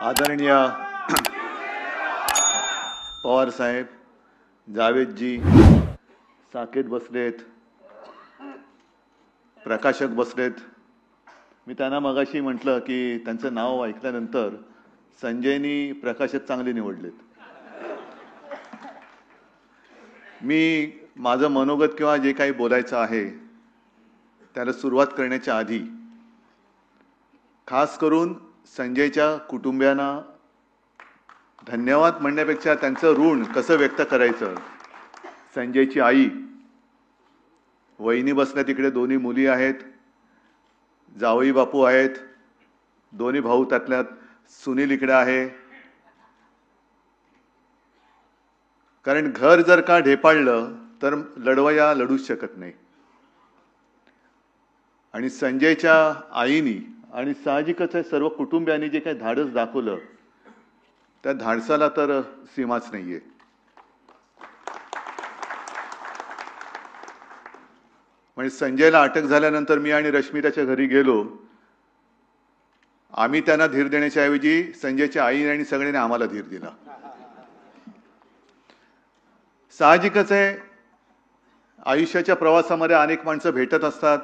आदरणीय पवार साहेब, जावेदजी, साकेत बसलेत, प्रकाशक बसलेत. मी त्यांना मगाशी म्हटलं की त्यांचं नाव ऐकल्यानंतर संजयनी प्रकाशक चांगले निवडलेत. मी माझं मनोगत किंवा जे काही बोलायचं आहे त्याला सुरुवात करण्याच्या आधी खास करून संजयच्या कुटुंबियांना धन्यवाद म्हणण्यापेक्षा त्यांचं ऋण कसं व्यक्त करायचं. संजयची आई वहिनी बसल्या तिकडे, दोन्ही मुली आहेत, जावई बापू आहेत, दोन्ही भाऊ, त्यातल्यात सुनील इकडे आहे. कारण घर जर का ढेपाळलं तर लढवया लढूच शकत नाही. आणि संजयच्या आईनी आणि साहजिकच आहे सर्व कुटुंबियांनी जे काही धाडस दाखवलं त्या धाडसाला तर सीमाच नाहीये. म्हणजे संजयला अटक झाल्यानंतर मी आणि रश्मी त्याच्या घरी गेलो. आम्ही त्यांना धीर देण्याच्या ऐवजी संजयच्या आई आणि सगळ्यांनी आम्हाला धीर दिला. साहजिकच आहे, आयुष्याच्या प्रवासामध्ये अनेक माणसं भेटत असतात,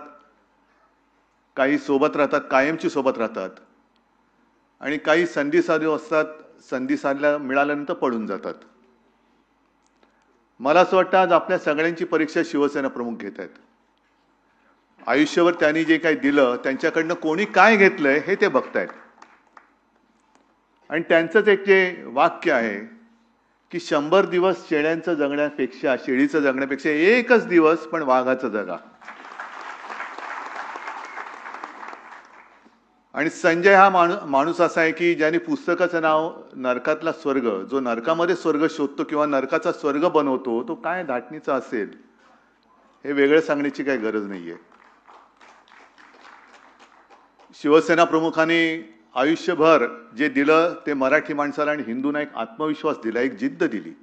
काही सोबत राहतात, कायमची सोबत राहतात, आणि काही संधी साधू असतात, संधी मिळाल्यानंतर पडून जातात. मला असं वाटतं आज आपल्या सगळ्यांची परीक्षा शिवसेना प्रमुख घेत आहेत. आयुष्यभर त्यांनी जे काही दिलं त्यांच्याकडनं कोणी काय घेतलंय हे ते बघतायत. आणि त्यांचंच एक जे वाक्य आहे की 100 दिवस शेळीचं जगण्यापेक्षा एकच दिवस पण वाघाचं जगा. आणि संजय हा माणूस असा आहे की ज्याने पुस्तकाचं नाव नरकातला स्वर्ग, जो नरकामध्ये स्वर्ग शोधतो किंवा नरकाचा स्वर्ग बनवतो, तो काय धाटणीचा असेल हे वेगळं सांगण्याची काही गरज नाहीये. शिवसेना प्रमुखांनी आयुष्यभर जे दिलं ते मराठी माणसाला आणि हिंदूंना एक आत्मविश्वास दिला, एक जिद्द दिली.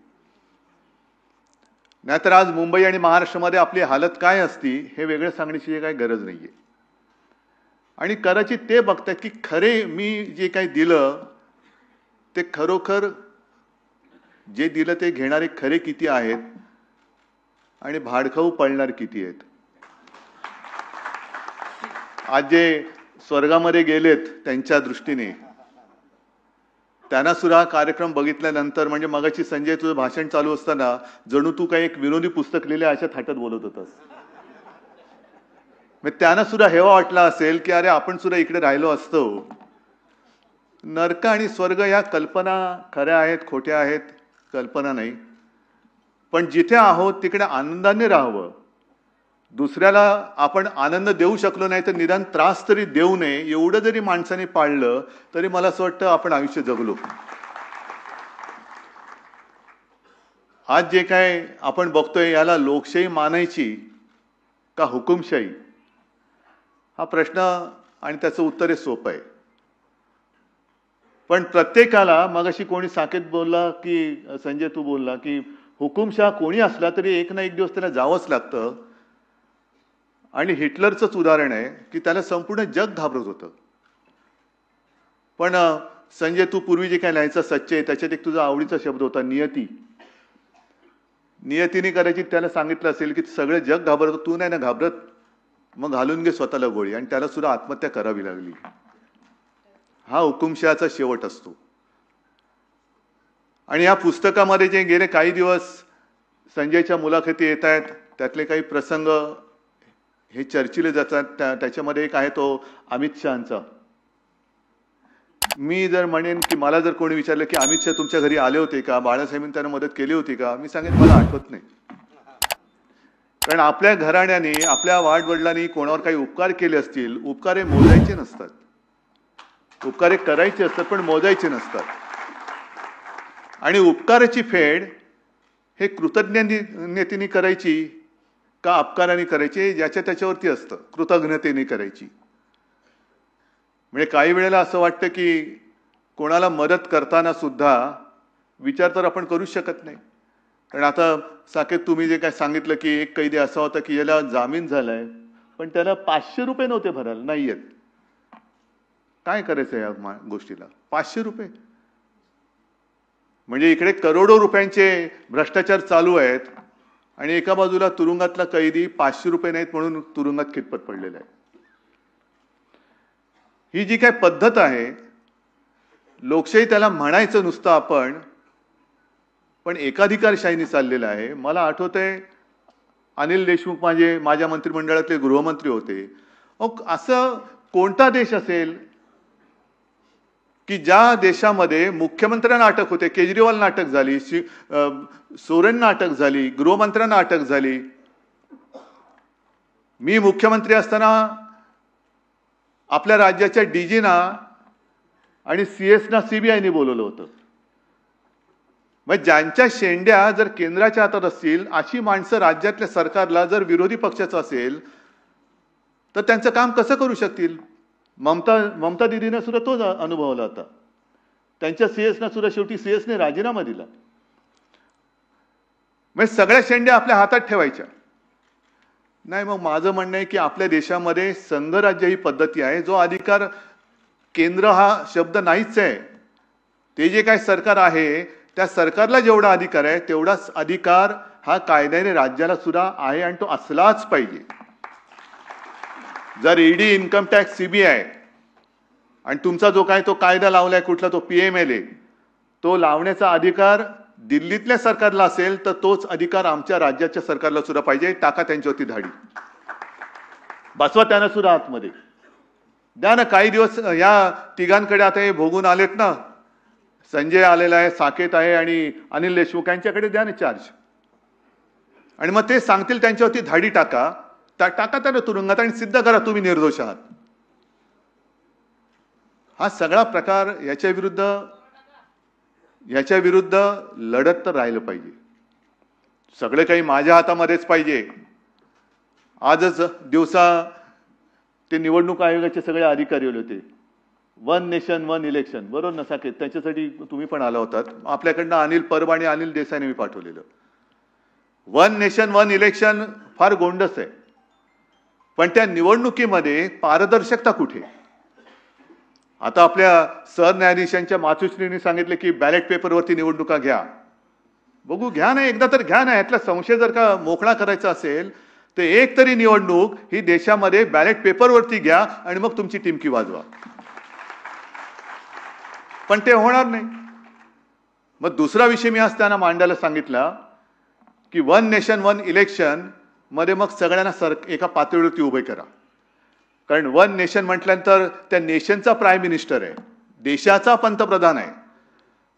नाहीतर आज मुंबई आणि महाराष्ट्रामध्ये आपली हालत काय असती हे वेगळं सांगण्याची काही गरज नाहीये. आणि कदाचित ते बघतात की खरे मी जे काही दिलं ते खरोखर जे दिलं ते घेणारे खरे किती आहेत आणि भाडखाऊ पळणार किती आहेत. आज जे स्वर्गामध्ये गेलेत त्यांच्या दृष्टीने त्यांना सुद्धा कार्यक्रम बघितल्यानंतर, म्हणजे मगाशी संजय तुझं भाषण चालू असताना जणू तू काही एक विनोदी पुस्तक लिहिलं अशा थाटात बोलत होतास. त्यांना सुद्धा हेवा वाटला असेल की अरे आपण सुद्धा इकडे राहिलो असतो. नरक आणि स्वर्ग या कल्पना खऱ्या आहेत, खोट्या आहेत, कल्पना नाही. पण जिथे आहोत तिकडे आनंदाने राहावं. दुसऱ्याला आपण आनंद देऊ शकलो नाही तर निदान त्रास तरी देऊ नये, एवढं जरी माणसाने पाळलं तरी मला असं वाटतं आपण आयुष्य जगलो. आज जे काय आपण बघतोय याला लोकशाही मानायची का हुकुमशाही हा प्रश्न आणि त्याचं उत्तर हे सोपं आहे. पण प्रत्येकाला, मगाशी कोणी साकेत बोलला की संजय तू बोलला की हुकुमशाह कोणी असला तरी एक ना एक दिवस त्याला जावंच लागतं. आणि हिटलरचंच उदाहरण आहे की त्याला संपूर्ण जग घाबरत होतं. पण संजय तू पूर्वी जे काय लिहायचं सच्चे, त्याच्यात एक तुझा आवडीचा शब्द होता नियती. नियतीने करायची त्याला सांगितलं असेल की सगळं जग घाबरत, तू नाही ना घाबरत, मग घालून घे स्वतःला गोळी. आणि त्याला सुद्धा आत्महत्या करावी लागली. हा हुकुमशहाचा शेवट असतो. आणि या पुस्तकामध्ये जे गेले काही दिवस संजयच्या मुलाखती येत आहेत त्यातले काही प्रसंग हे चर्चिले जातात. त्याच्यामध्ये एक आहे तो अमित शहाचा. मी जर म्हणेन की मला जर कोणी विचारलं की अमित शहा तुमच्या घरी आले होते का, बाळासाहेबांनी त्यांना मदत केली होती का, मी सांगेन मला आठवत नाही. कारण आपल्या घराण्याने, आपल्या वाडवडिलांनी कोणावर काही उपकार केले असतील, उपकार हे मोजायचे नसतात. उपकार हे करायचे असतात पण मोजायचे नसतात. आणि उपकाराची फेड हे कृतज्ञतेने करायची का अपकाराने करायची ज्याच्या त्याच्यावरती असतं. कृतज्ञतेने करायची. म्हणजे काही वेळेला असं वाटतं की कोणाला मदत करताना सुद्धा विचार तर आपण करूच शकत नाही. कारण आता साकेत तुम्ही जे काय सांगितलं की एक कैदी असा होता की याला जामीन झालाय पण त्याला 500 रुपये नव्हते भरायला, नाही येत. काय करायचं या गोष्टीला 500 रुपये? म्हणजे इकडे करोडो रुपयांचे भ्रष्टाचार चालू आहेत आणि एका बाजूला तुरुंगातला कैदी 500 रुपये नाहीत म्हणून तुरुंगात खितपत पडलेला आहे. ही जी काय पद्धत आहे, लोकशाही त्याला म्हणायचं नुसतं आपण, पण एकाधिकारशाहीने चाललेलं आहे. मला आठवतंय अनिल देशमुख माझ्या मंत्रिमंडळातले गृहमंत्री होते. असं कोणता देश असेल की ज्या देशामध्ये मुख्यमंत्र्यांना अटक होते, केजरीवालना अटक झाली, सोरेनना अटक झाली, गृहमंत्र्यांना अटक झाली. मी मुख्यमंत्री असताना आपल्या राज्याच्या डीजीना आणि सीएसना सीबीआयने बोलवलं होतं. मग ज्यांच्या शेंड्या जर केंद्राच्या हातात असतील, अशी माणसं राज्यातल्या सरकारला जर विरोधी पक्षाचं असेल तर त्यांचं काम कसं करू शकतील? ममता दिदीने सुद्धा तोच अनुभवला होता. त्यांच्या सीएसना सुद्धा शेवटी सीएसने राजीनामा दिला. म्हणजे सगळ्या शेंड्या आपल्या हातात ठेवायच्या नाही. मग माझं म्हणणं आहे की आपल्या देशामध्ये संघराज्य ही पद्धती आहे. जो अधिकार केंद्र हा शब्द नाहीच आहे. ते जे काय सरकार आहे त्या सरकारला जेवढा अधिकार आहे तेवढाच अधिकार हा कायद्याने राज्याला सुद्धा आहे आणि तो असलाच पाहिजे. जर ईडी, इन्कम टॅक्स, सीबीआय आणि तुमचा जो काय तो कायदा लावलाय कुठला तो PMLA, तो लावण्याचा अधिकार दिल्लीतल्या सरकारला असेल तर तोच अधिकार आमच्या राज्याच्या सरकारला सुद्धा पाहिजे. टाका त्यांच्यावरती धाडी, बसवा त्यांना सुद्धा आतमध्ये द्या ना. काही दिवस या तिघांकडे आता हे भोगून आलेत ना, संजय आलेला आहे, साकेत आहे आणि अनिल देशमुख, यांच्याकडे द्या ना चार्ज. आणि मग ते सांगतील त्यांच्यावरती धाडी टाका त्यांना तुरुंगात आणि सिद्ध करा तुम्ही निर्दोष आहात. हा सगळा प्रकार याच्या विरुद्ध लढत तर राहिलं पाहिजे. सगळे काही माझ्या हातामध्येच पाहिजे. आजच दिवसा ते निवडणूक आयोगाचे सगळे अधिकारी होते. 1 नेशन 1 इलेक्शन, बरोबर ना साकेत? त्याच्यासाठी तुम्ही पण आला होतात. आपल्याकडनं अनिल परब आणि अनिल देसाईने मी पाठवलेलं. 1 नेशन 1 इलेक्शन फार गोंडस आहे, पण त्या निवडणुकीमध्ये पारदर्शकता कुठे? आता आपल्या सरन्यायाधीशांच्या मातोश्रींनी सांगितले की बॅलेट पेपरवरती निवडणुका घ्या. बघू, घ्या ना, एकदा तर घ्या ना. यातला संशय जर का मोकळा करायचा असेल तर एक तरी निवडणूक ही देशामध्ये बॅलेट पेपरवरती घ्या आणि मग तुमची टिमकी वाजवा. पण ते होणार नाही. मग दुसरा विषय मी आज त्यांना मांडायला सांगितला की 1 नेशन 1 इलेक्शन मध्ये मग सगळ्यांना एका पातळीवरती उभे करा. कारण 1 नेशन म्हटल्यानंतर त्या नेशनचा प्राईम मिनिस्टर आहे, देशाचा पंतप्रधान आहे.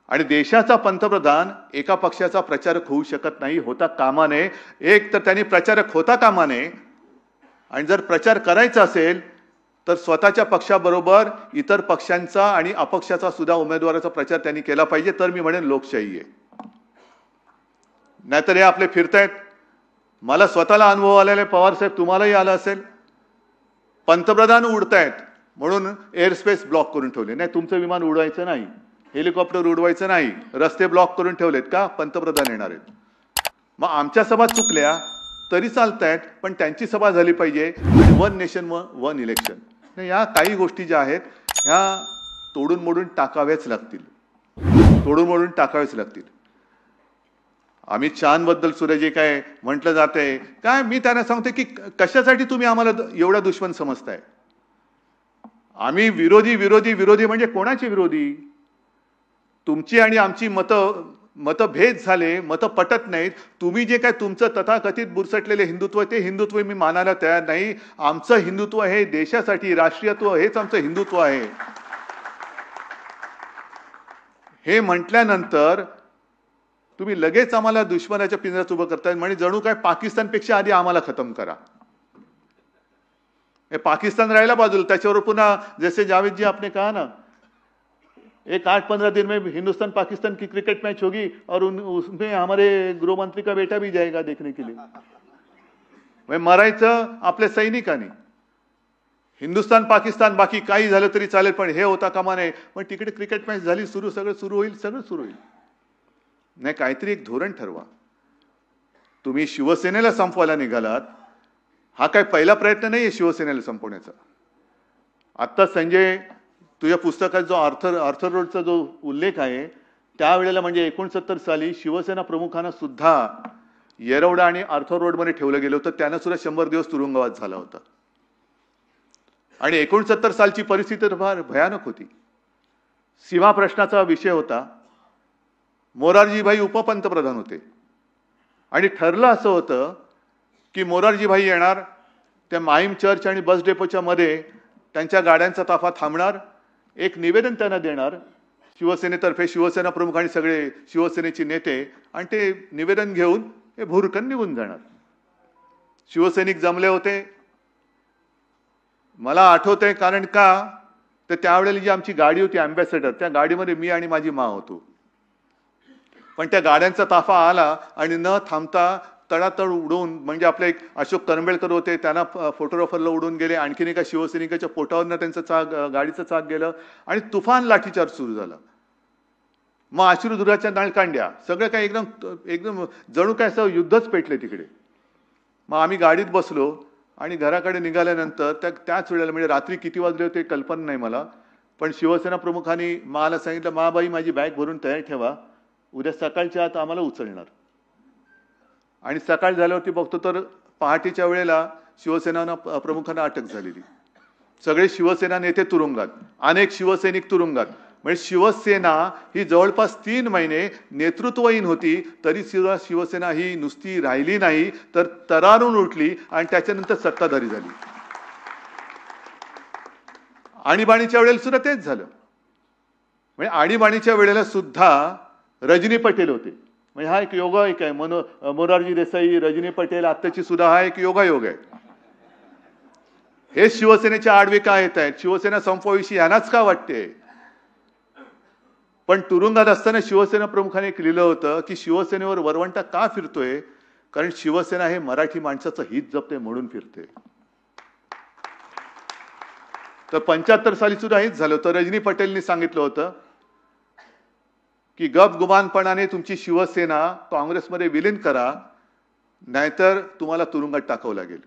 आणि देशाचा पंतप्रधान एका पक्षाचा प्रचारक होऊ शकत नाही, होता कामा नये. एक तर त्यांनी प्रचारक होता कामा नये, आणि जर प्रचार करायचा असेल तर स्वतःच्या पक्षाबरोबर इतर पक्षांचा आणि अपक्षाचा सुद्धा उमेदवाराचा प्रचार त्यांनी केला पाहिजे. तर मी म्हणेन लोकशाही आहे. नाहीतर हे आपले फिरतायत. मला स्वतःला अनुभव आलेला, पवार साहेब तुम्हालाही आला असेल. पंतप्रधान उडतायत म्हणून एअर स्पेस ब्लॉक करून ठेवले. नाही, तुमचं विमान उडवायचं नाही, हेलिकॉप्टर उडवायचं नाही, रस्ते ब्लॉक करून ठेवलेत का? पंतप्रधान येणार आहेत. मग आमच्या सभा चुकल्या तरी चालतायत, पण त्यांची सभा झाली पाहिजे. 1 नेशन 1 इलेक्शन, या काही गोष्टी ज्या आहेत ह्या तोडून मोडून टाकाव्याच लागतील. अमित शहाबद्दल सुद्धा जे काय म्हटलं जातंय काय, मी त्यांना सांगते की कशासाठी तुम्ही आम्हाला एवढा दुश्मन समजताय? आम्ही विरोधी म्हणजे कोणाचे विरोधी? तुमची आणि आमची मतभेद झाले, मतं पटत नाहीत. तुम्ही जे काय तुमचं तथाकथित बुरसटलेले हिंदुत्व, ते हिंदुत्व मी मानायला तयार नाही. आमचं हिंदुत्व हे देशासाठी, राष्ट्रीयत्व हेच आमचं हिंदुत्व आहे. हे म्हटल्यानंतर तुम्ही लगेच आम्हाला दुश्मनाच्या पिंजऱ्यात उभं करताय. म्हणजे जणू काय पाकिस्तानपेक्षा आधी आम्हाला खतम करा. पाकिस्तान राहिला बाजूला, त्याच्यावर पुन्हा जैसे जावेद जी आपने कहा ना, एक 8-15 दिन में हिंदुस्तान पाकिस्तान की क्रिकेट मैच होगी और उसमें हमारे गृह मंत्री का बेटा भी जाएगा देखने के लिए. मरायचं आपल्या सैनिकांनी. हिंदुस्तान पाकिस्तान बाकी काही झालं तरी चालेल, पण हे होता कामा नये. पण तिकडे क्रिकेट मॅच झाली, सगळं सुरू होईल. नाही, काहीतरी एक धोरण ठरवा. तुम्ही शिवसेनेला संपवायला निघालात. हा काय पहिला प्रयत्न नाहीये शिवसेनेला संपवण्याचा. आता संजय, तुझ्या पुस्तकात जो आर्थर रोडचा जो उल्लेख आहे त्यावेळेला म्हणजे 69 साली शिवसेना प्रमुखांना सुद्धा येरवडा आणि आर्थर रोडमध्ये ठेवलं गेलं होतं. त्यानं सुद्धा 100 दिवस तुरुंगवास झाला होता. आणि 69 सालची परिस्थिती तर फार भयानक होती. सीमा प्रश्नाचा विषय होता. मोरारजीभाई उपपंतप्रधान होते आणि ठरलं असं होतं की मोरारजीभाई येणार, त्या माहीम चर्च आणि बस डेपोच्या मध्ये त्यांच्या गाड्यांचा ताफा थांबणार, एक निवेदन त्यांना देणार शिवसेनेतर्फे, शिवसेना प्रमुख आणि सगळे शिवसेनेचे नेते, आणि ते निवेदन घेऊन हे भुरकन निघून जाणार. शिवसैनिक जमले होते. मला आठवतंय कारण का तर त्यावेळेला जी आमची गाडी होती अँबॅसेडर, त्या गाडीमध्ये मी आणि माझी माँ होतो. पण त्या गाड्यांचा ताफा आला आणि न थांबता तडातड उडवून, म्हणजे आपले एक अशोक करंबेळकर होते, त्यांना फोटोग्राफरला उडवून गेले. आणखीन एका शिवसैनिकाच्या पोटावरनं त्यांचं गाडीचं चाक गेलं आणि तुफान लाठीचार्ज सुरू झाला. मग अश्रुधुराच्या नळकांड्या, सगळं काय एकदम जणू काय असं युद्धच पेटले तिकडे. मग आम्ही गाडीत बसलो आणि घराकडे निघाल्यानंतर त्याच वेळेला, म्हणजे रात्री किती वाजले होते कल्पना नाही मला, पण शिवसेना प्रमुखांनी मला सांगितलं, माबाई माझी बॅग भरून तयार ठेवा, उद्या सकाळच्या आत आम्हाला उचलणार. आणि सकाळ झाल्यावरती बघतो तर पहाटेच्या वेळेला शिवसेना प्रमुखांना अटक झालेली. सगळे शिवसेना नेते तुरुंगात, अनेक शिवसैनिक तुरुंगात. म्हणजे शिवसेना ही जवळपास 3 महिने नेतृत्वहीन होती, तरी सुद्धा शिवसेना ही नुसती राहिली नाही तर तरारून उठली आणि त्याच्यानंतर सत्ताधारी झाली. आणीबाणीच्या वेळेला सुद्धा तेच झालं. म्हणजे आणीबाणीच्या वेळेला सुद्धा रजनी पटेल होते. म्हणजे हा एक योगायोग आहे. मोरारजी देसाई, रजनी पटेल, आत्ताची सुद्धा हा एक योगायोग आहे. हे शिवसेनेच्या आडवे का येत आहेत? शिवसेना संपवाविषयी यांनाच का वाटते? पण तुरुंगात असताना शिवसेना प्रमुखाने एक लिहिलं होतं की शिवसेनेवर वरवंटा का फिरतोय? कारण शिवसेना हे मराठी माणसाचं हित जपते म्हणून फिरते. तर 75 साली सुद्धा हेच झालं होतं. रजनी पटेलनी सांगितलं होतं की गपगुमानपणाने तुमची शिवसेना काँग्रेसमध्ये विलीन करा, नाहीतर तुम्हाला तुरुंगात टाकावं लागेल.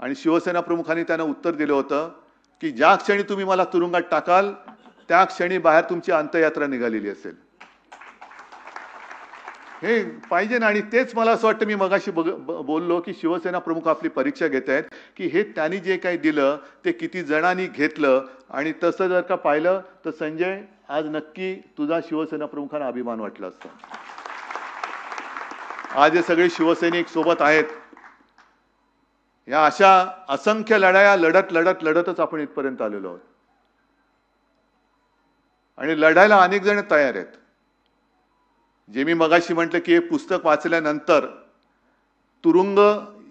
आणि शिवसेना प्रमुखांनी त्यांना उत्तर दिलं होतं की ज्या क्षणी तुम्ही मला तुरुंगात टाकाल त्या क्षणी बाहेर तुमची अंत्ययात्रा निघालेली असेल. हे पाहिजे ना. आणि तेच मला असं वाटतं, मी मगाशी बोललो की शिवसेना प्रमुख आपली परीक्षा घेत आहेत की हे त्यांनी जे काही दिलं ते किती जणांनी घेतलं. आणि तसं जर का पाहिलं तर संजय, आज नक्की तुझा शिवसेना प्रमुखांना अभिमान वाटला असता. आज हे सगळे शिवसैनिक सोबत आहेत. या अशा असंख्य लढाया लढतच आपण इथपर्यंत आलेलो आहोत. आणि लढायला अनेक जण तयार आहेत. जे मी मगाशी म्हटलं की हे पुस्तक वाचल्यानंतर तुरुंग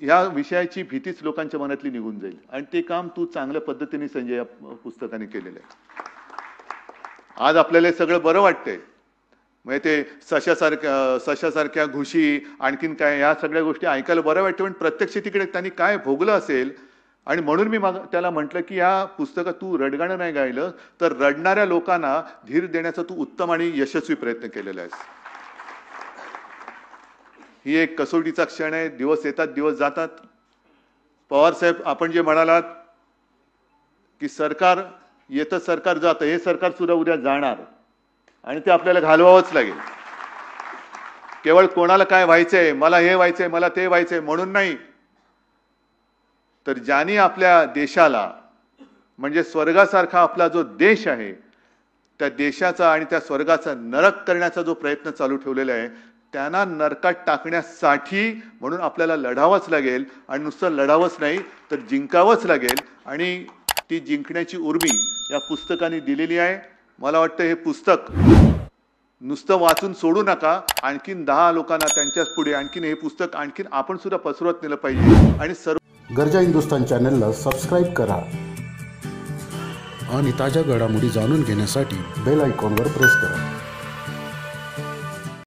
या विषयाची भीतीच लोकांच्या मनातली निघून जाईल. आणि ते काम तू चांगल्या पद्धतीने संजय या पुस्तकाने केलेलं आहे. आज आपल्याला सगळं बरं वाटतंय. म्हणजे ते सशासारख्या घुशी, आणखीन काय, या सगळ्या गोष्टी ऐकायला बरं वाटतं. पण प्रत्यक्ष तिकडे त्यांनी काय भोगलं असेल. आणि म्हणून मी त्याला म्हटलं की या पुस्तकात तू रडगाणं नाही गायलं, तर रडणाऱ्या लोकांना धीर देण्याचा तू उत्तम आणि यशस्वी प्रयत्न केलेला आहेस. ही एक कसोटीचा क्षण आहे. दिवस येतात, दिवस जातात. पवार साहेब, आपण जे म्हणालात की सरकार येतं, सरकार जातं, हे सरकार सुद्धा उद्या जाणार आणि ते आपल्याला घालवावंच लागेल. केवळ कोणाला काय व्हायचंय, मला हे व्हायचंय, मला ते व्हायचंय म्हणून नाही, तर ज्यांनी आपल्या देशाला, म्हणजे स्वर्गासारखा आपला जो देश आहे, त्या देशाचा आणि त्या स्वर्गाचा नरक करण्याचा जो प्रयत्न चालू ठेवलेला आहे, त्यांना नरकात टाकण्यासाठी म्हणून आपल्याला लढावंच लागेल. आणि नुसतं लढावंच नाही तर जिंकावंच लागेल. आणि ती जिंकण्याची उर्मी या पुस्तकाने दिलेली आहे. मला वाटतं हे पुस्तक नुसतं वाचून सोडू नका. आणखीन 10 लोकांना त्यांच्याच पुढे आणखीन हे पुस्तक आणखीन आपण सुद्धा पसरवत नेलं पाहिजे. आणि सर्व गर्जा हिंदुस्तान चॅनलला सबस्क्राईब करा आणि ताज्या घडामोडी जाणून घेण्यासाठी बेल आयकॉनवर प्रेस करा.